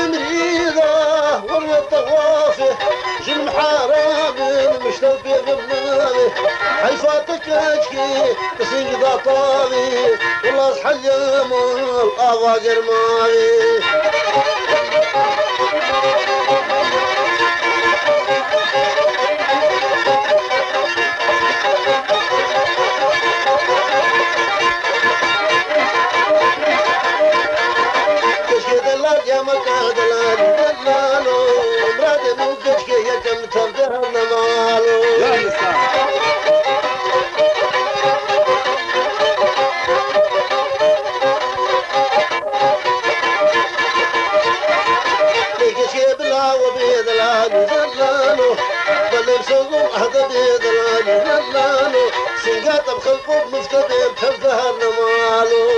مريضة والطوافة جن حرام مشتبه بالنار حيفاتك اشكي تسيق طاوي والله اصحى الأواجر مالي كشكي دلال يا مكة دلال دلالو مراد من كشكي يتم تبدأ مالو يا نساء كشكي بلا وبيدلال دلالو بلم سوق هذا بيدلال دلالو سنقاط بخلقه مفتدين تبدأ مالو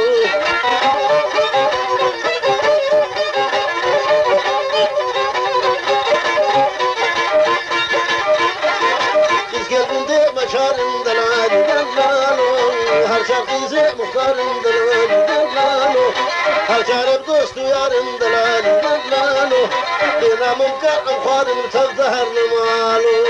مشار دلال دلالو هر شرقی زي مختار دلال دلالو هر شارب دوست يار دلال دلالو بنا ممكن انخوار تظهر مالو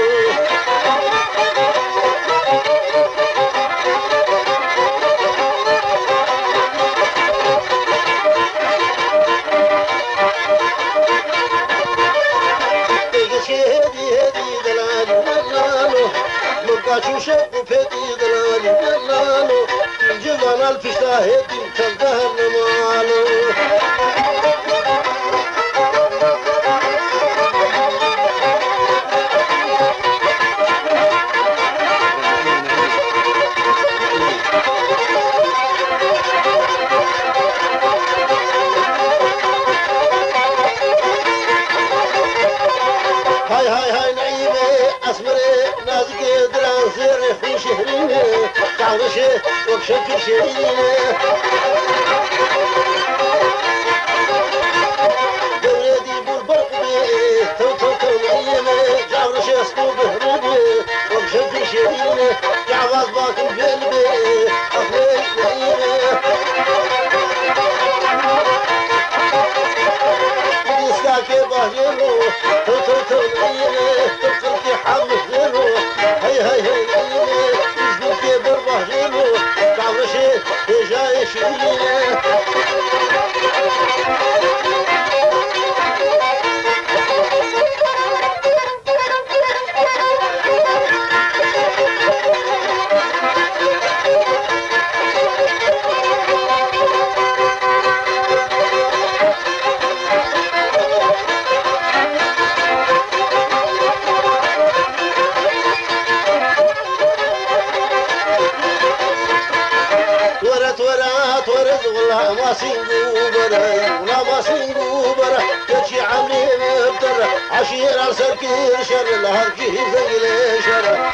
شوشة وفيدي دلالي دلالو جوانا الفشتاهيدي تنتهر نمالو هاي هاي هاي نعيمة أسمري نازكي دراسي في شهرينة تعرشي وبشكل شهرينة دوريدي بالبرق بيه تو تو تو نعيمة تعرشي اسكو بهربي وبشكل شهرينة جعواز باكم في قلبي أخوي نعيمة يسكاكي باهيرو تو تو تو نعيمة تبقركي حامل هاي هاي هاي نعيمة يزبكي برباهيرو تعرشي جاي شيرينة ما سينقو برا ولا ما سينقو برا كشي عملي مبتر عشير على سركير شر لهركي زي شر